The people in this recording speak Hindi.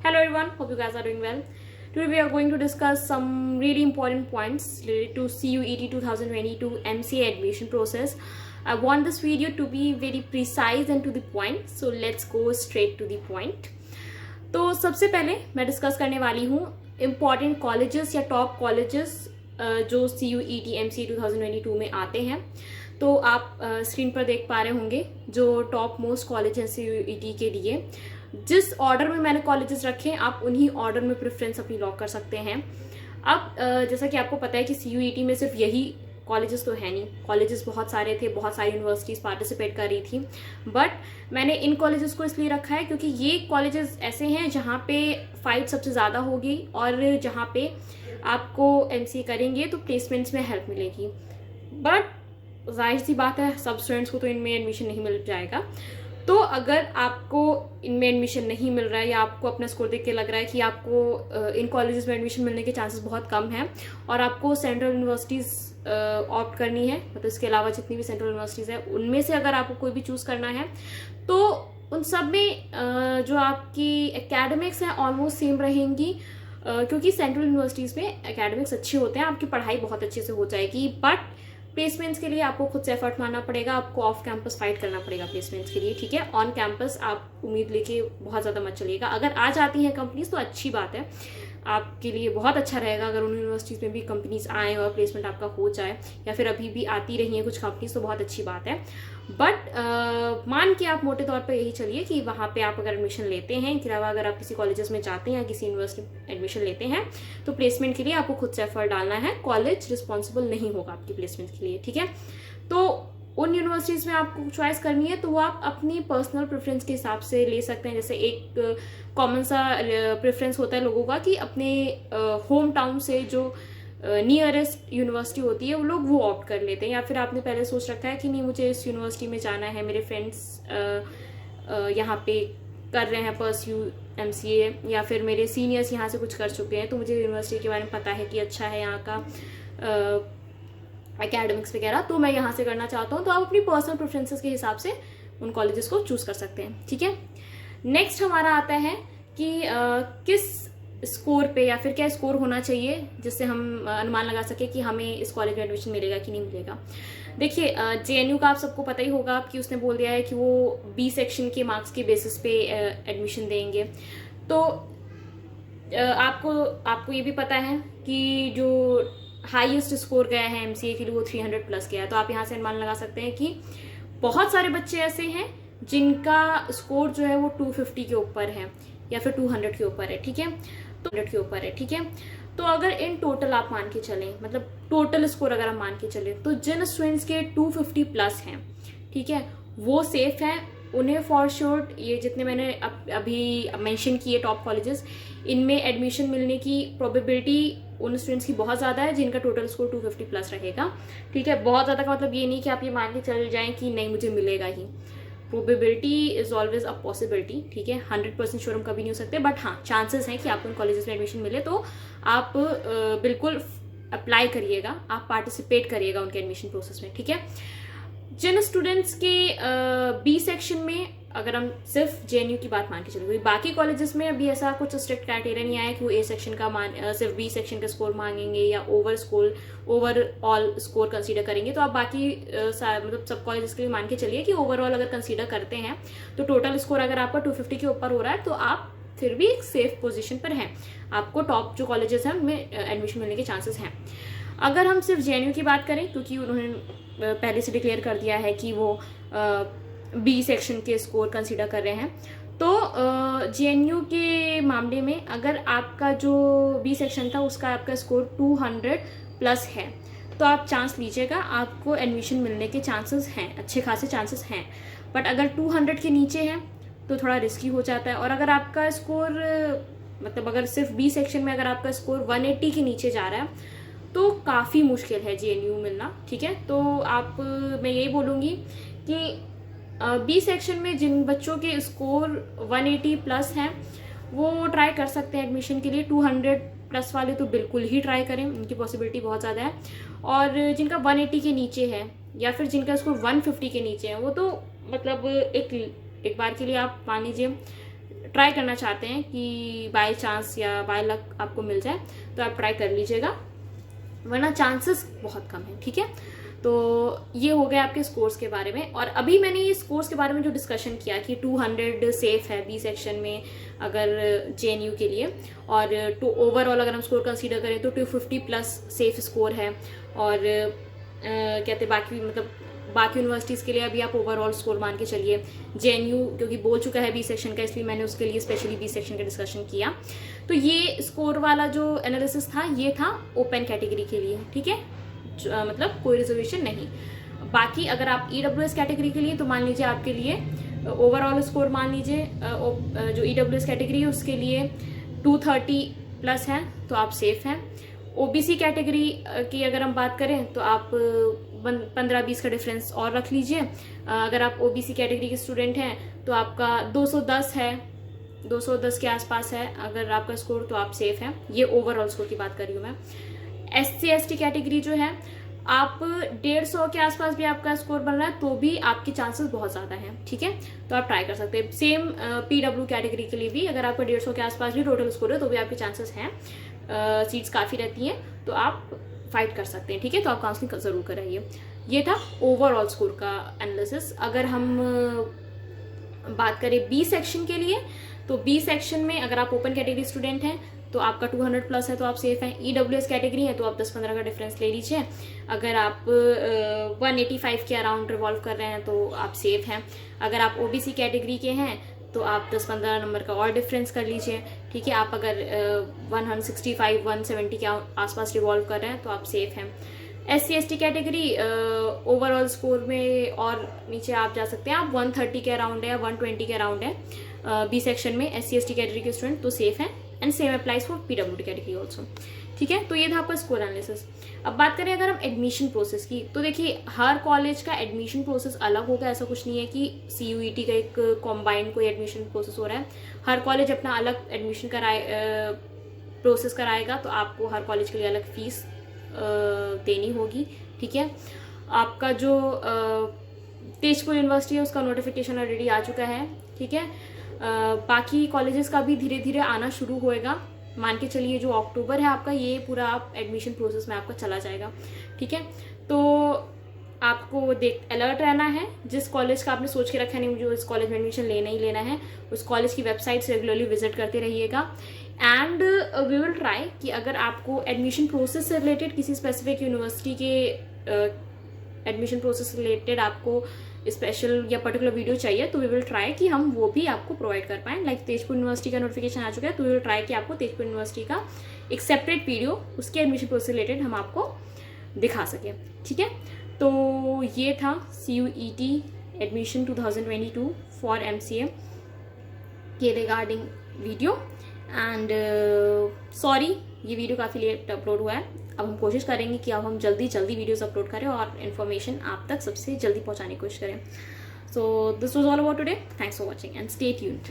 Hello everyone, hope you guys are doing well. Today we are going to discuss some really important points related to CUET 2022 MCA admission process. I want this video to be very precise and to the point, so let's go straight to the point. तो सबसे पहले मैं डिस्कस करने वाली हूँ इम्पॉर्टेंट कॉलेजेस या टॉप कॉलेजेस जो CUET MCA 2022 में आते हैं. तो आप स्क्रीन पर देख पा रहे होंगे जो टॉप मोस्ट कॉलेज हैं CUET के लिए. जिस ऑर्डर में मैंने कॉलेजेस रखे हैं आप उन्हीं ऑर्डर में प्रेफरेंस अपनी लॉक कर सकते हैं. अब जैसा कि आपको पता है कि CUET में सिर्फ यही कॉलेजेस तो है नहीं, कॉलेजेस बहुत सारे थे, बहुत सारी यूनिवर्सिटीज़ पार्टिसिपेट कर रही थी. बट मैंने इन कॉलेजेस को इसलिए रखा है क्योंकि ये कॉलेजेस ऐसे हैं जहाँ पे फाइट सबसे ज़्यादा होगी और जहाँ पे आपको MCA करेंगे तो प्लेसमेंट्स में हेल्प मिलेगी. बट जाहिर सी बात है सब स्टूडेंट्स को तो इनमें एडमिशन नहीं मिल जाएगा. तो अगर आपको इनमें एडमिशन नहीं मिल रहा है या आपको अपना स्कोर देख के लग रहा है कि आपको इन कॉलेजेस में एडमिशन मिलने के चांसेस बहुत कम हैं और आपको सेंट्रल यूनिवर्सिटीज़ ऑप्ट करनी है, मतलब इसके अलावा जितनी भी सेंट्रल यूनिवर्सिटीज़ है उनमें से अगर आपको कोई भी चूज़ करना है तो उन सब में जो आपकी एकेडमिक्स हैं ऑलमोस्ट सेम रहेंगी. क्योंकि सेंट्रल यूनिवर्सिटीज़ में एकेडमिक्स अच्छे होते हैं, आपकी पढ़ाई बहुत अच्छे से हो जाएगी. बट प्लेसमेंट्स के लिए आपको खुद से एफर्ट मारना पड़ेगा, आपको ऑफ कैंपस फाइट करना पड़ेगा प्लेसमेंट्स के लिए. ठीक है, ऑन कैंपस आप उम्मीद लेके बहुत ज़्यादा मत चलिएगा. अगर आ जाती हैं कंपनीज तो अच्छी बात है, आपके लिए बहुत अच्छा रहेगा अगर उन यूनिवर्सिटीज़ में भी कंपनीज आएँ और प्लेसमेंट आपका हो जाए, या फिर अभी भी आती रही हैं कुछ कंपनीज तो बहुत अच्छी बात है. बट मान के आप मोटे तौर पर यही चलिए कि वहाँ पे आप अगर एडमिशन लेते हैं, इसके अलावा अगर आप किसी कॉलेजेस में जाते हैं या किसी यूनिवर्सिटी में एडमिशन लेते हैं तो प्लेसमेंट के लिए आपको खुद से एफर्ट डालना है. कॉलेज रिस्पॉन्सिबल नहीं होगा आपकी प्लेसमेंट के लिए. ठीक है, तो उन यूनिवर्सिटीज़ में आपको चॉइस करनी है तो वो आप अपनी पर्सनल प्रेफरेंस के हिसाब से ले सकते हैं. जैसे एक कॉमन सा प्रेफरेंस होता है लोगों का कि अपने होम टाउन से जो नियरेस्ट यूनिवर्सिटी होती है वो लोग वो ऑप्ट कर लेते हैं, या फिर आपने पहले सोच रखा है कि नहीं मुझे इस यूनिवर्सिटी में जाना है, मेरे फ्रेंड्स यहाँ पे कर रहे हैं परस्यू MCA, या फिर मेरे सीनियर्स यहाँ से कुछ कर चुके हैं तो मुझे यूनिवर्सिटी के बारे में पता है कि अच्छा है यहाँ का एकेडमिक्स वगैरह, तो मैं यहाँ से करना चाहता हूँ. तो आप अपनी पर्सनल प्रेफरेंसेस के हिसाब से उन कॉलेजेस को चूज़ कर सकते हैं. ठीक है, नेक्स्ट हमारा आता है कि किस स्कोर पे या फिर क्या स्कोर होना चाहिए जिससे हम अनुमान लगा सके कि हमें इस कॉलेज में एडमिशन मिलेगा कि नहीं मिलेगा. देखिए JNU का आप सबको पता ही होगा कि उसने बोल दिया है कि वो B सेक्शन के मार्क्स के बेसिस पे एडमिशन देंगे. तो आपको ये भी पता है कि जो हाईएस्ट स्कोर गया है MCA के लिए वो 300 प्लस गया है. तो आप यहाँ से अनुमान लगा सकते हैं कि बहुत सारे बच्चे ऐसे हैं जिनका स्कोर जो है वो 250 के ऊपर है या फिर 200 के ऊपर है. ठीक है, तो 100 के ऊपर है. ठीक है, तो अगर इन टोटल आप मान के चलें, मतलब टोटल स्कोर अगर आप मान के चलें तो जिन स्टूडेंट्स के 250 प्लस हैं, ठीक है, वो सेफ हैं. उन्हें फॉर श्योर ये जितने मैंने अभी मेंशन किए टॉप कॉलेजेस, इनमें एडमिशन मिलने की प्रोबेबिलिटी उन स्टूडेंट्स की बहुत ज़्यादा है जिनका टोटल स्कोर 250 प्लस रहेगा. ठीक है, बहुत ज़्यादा का मतलब ये नहीं कि आप ये मान के चल जाएं कि नहीं मुझे मिलेगा ही. Probability is always a possibility. ठीक है, 100% श्योर हम कभी नहीं हो सकते, बट हाँ चांसेस हैं कि आपको इन कॉलेजेस में एडमिशन मिले. तो आप बिल्कुल अप्लाई करिएगा, आप पार्टिसिपेट करिएगा उनके एडमिशन प्रोसेस में. ठीक है, जिन स्टूडेंट्स के B सेक्शन में अगर हम सिर्फ JNU की बात मान के चले, बाकी कॉलेजेस में अभी ऐसा कुछ स्ट्रिक्ट क्राइटेरिया नहीं आया कि वो A सेक्शन का सिर्फ B सेक्शन का स्कोर मांगेंगे या ओवरऑल स्कोर कंसीडर करेंगे. तो आप बाकी मतलब सब कॉलेजेस के लिए मान के चलिए कि ओवरऑल अगर कंसीडर करते हैं तो टोटल स्कोर अगर आपका 250 के ऊपर हो रहा है तो आप फिर भी एक सेफ पोजिशन पर हैं. आपको टॉप जो कॉलेजेस हैं उनमें एडमिशन मिलने के चांसेस हैं. अगर हम सिर्फ JNU की बात करें, क्योंकि उन्होंने पहले से डिक्लेयर कर दिया है कि वो B सेक्शन के स्कोर कंसीडर कर रहे हैं, तो JNU के मामले में अगर आपका जो B सेक्शन था उसका आपका स्कोर 200 प्लस है तो आप चांस लीजिएगा, आपको एडमिशन मिलने के चांसेस हैं, अच्छे खासे चांसेस हैं. बट अगर 200 के नीचे है तो थोड़ा रिस्की हो जाता है. और अगर आपका स्कोर मतलब अगर सिर्फ B सेक्शन में अगर आपका स्कोर 180 के नीचे जा रहा है तो काफ़ी मुश्किल है JNU मिलना. ठीक है, तो मैं यही बोलूँगी कि B सेक्शन में जिन बच्चों के स्कोर 180 प्लस हैं वो ट्राई कर सकते हैं एडमिशन के लिए. 200 प्लस वाले तो बिल्कुल ही ट्राई करें, उनकी पॉसिबिलिटी बहुत ज़्यादा है. और जिनका 180 के नीचे है या फिर जिनका स्कोर 150 के नीचे है वो तो मतलब एक बार के लिए आप मान लीजिए ट्राई करना चाहते हैं कि बाय चांस या बाय लक आपको मिल जाए तो आप ट्राई कर लीजिएगा, वरना चांसेस बहुत कम है। ठीक है, तो ये हो गया आपके स्कोर्स के बारे में। और अभी मैंने ये स्कोर्स के बारे में जो डिस्कशन किया कि 200 सेफ है बी सेक्शन में अगर JNU के लिए, और टू ओवरऑल अगर हम स्कोर कंसीडर करें तो 250 प्लस सेफ स्कोर है। और कहते बाकी मतलब बाकी यूनिवर्सिटीज़ के लिए अभी आप ओवरऑल स्कोर मान के चलिए। JNU क्योंकि बोल चुका है बी सेक्शन का, इसलिए मैंने उसके लिए स्पेशली बी सेक्शन का डिस्कशन किया। तो ये स्कोर वाला जो एनालिसिस था ये था ओपन कैटेगरी के लिए। ठीक है, मतलब कोई रिजर्वेशन नहीं। बाकी अगर आप EWS कैटेगरी के लिए तो मान लीजिए आपके लिए ओवरऑल स्कोर मान लीजिए जो EWS कैटेगरी है उसके लिए 230 प्लस है तो आप सेफ हैं। OBC कैटेगरी की अगर हम बात करें तो आप 15-20 का डिफरेंस और रख लीजिए। अगर आप OBC कैटेगरी के स्टूडेंट हैं तो आपका 210 है, 210 के आसपास है अगर आपका स्कोर, तो आप सेफ हैं। ये ओवरऑल स्कोर की बात कर रही हूँ मैं। SC/ST कैटेगरी जो है आप 150 के आसपास भी आपका स्कोर बन रहा है तो भी आपके चांसेस बहुत ज़्यादा हैं। ठीक है, तो आप ट्राई कर सकते हैं। सेम PW कैटेगरी के लिए भी अगर आपका 150 के आसपास भी टोटल स्कोर है तो भी आपके चांसेस हैं, सीट्स काफ़ी रहती हैं तो आप फाइट कर सकते हैं। ठीक है, तो आप काउंसलिंग ज़रूर कराइए। ये था ओवरऑल स्कोर का एनालिसिस। अगर हम बात करें बी सेक्शन के लिए तो बी सेक्शन में अगर आप ओपन कैटेगरी स्टूडेंट हैं तो आपका 200 प्लस है तो आप सेफ हैं। EWS कैटेगरी है तो आप 10-15 का डिफरेंस ले लीजिए। अगर आप 185 के अराउंड रिवॉल्व कर रहे हैं तो आप सेफ हैं। अगर आप OBC कैटेगरी के हैं तो आप 10-15 नंबर का और डिफरेंस कर लीजिए। ठीक है, आप अगर 165-170 के आसपास रिवॉल्व कर रहे हैं तो आप सेफ हैं। SC/ST कैटेगरी ओवरऑल स्कोर में और नीचे आप जा सकते हैं, आप 130 के अराउंड है या 120 के अराउंड है बी सेक्शन में SC/ST कैटेगरी के स्टूडेंट तो सेफ हैं। And same applies for PWD category also. ठीक है, तो ये था आपका स्कोर एनालिसिस। अब बात करें अगर हम एडमिशन प्रोसेस की तो देखिए हर कॉलेज का एडमिशन प्रोसेस अलग होगा। ऐसा कुछ नहीं है कि CUET का एक कॉम्बाइंड कोई एडमिशन प्रोसेस हो रहा है। हर कॉलेज अपना अलग एडमिशन प्रोसेस कराएगा तो आपको हर कॉलेज के लिए अलग फीस देनी होगी। ठीक है, आपका जो तेजपुर यूनिवर्सिटी है उसका नोटिफिकेशन ऑलरेडी आ चुका है। ठीक है, बाकी कॉलेजेस का भी धीरे धीरे आना शुरू होएगा। मान के चलिए जो अक्टूबर है आपका, ये पूरा आप एडमिशन प्रोसेस में आपका चला जाएगा। ठीक है, तो आपको अलर्ट रहना है। जिस कॉलेज का आपने सोच के रखा है नहीं मुझे इस कॉलेज में एडमिशन लेना ही लेना है, उस कॉलेज की वेबसाइट्स रेगुलरली विजिट करते रहिएगा। एंड वी विल ट्राई कि अगर आपको एडमिशन प्रोसेस से रिलेटेड किसी स्पेसिफिक यूनिवर्सिटी के एडमिशन प्रोसेस से रिलेटेड आपको स्पेशल या पर्टिकुलर वीडियो चाहिए तो वी विल ट्राई कि हम वो भी आपको प्रोवाइड कर पाएँ। लाइक तेजपुर यूनिवर्सिटी का नोटिफिकेशन आ चुका है तो वी विल ट्राई कि आपको तेजपुर यूनिवर्सिटी का एक सेपरेट वीडियो उसके एडमिशन प्रोसेस से रिलेटेड हम आपको दिखा सकें। ठीक है, तो ये था CUET एडमिशन 2022 फॉर MCA के रिगार्डिंग वीडियो। एंड सॉरी ये वीडियो काफ़ी लेट अपलोड हुआ है। अब हम कोशिश करेंगे कि अब हम जल्दी वीडियोस अपलोड करें और इन्फॉर्मेशन आप तक सबसे जल्दी पहुंचाने की कोशिश करें। So this was all about today. Thanks for watching and stay tuned.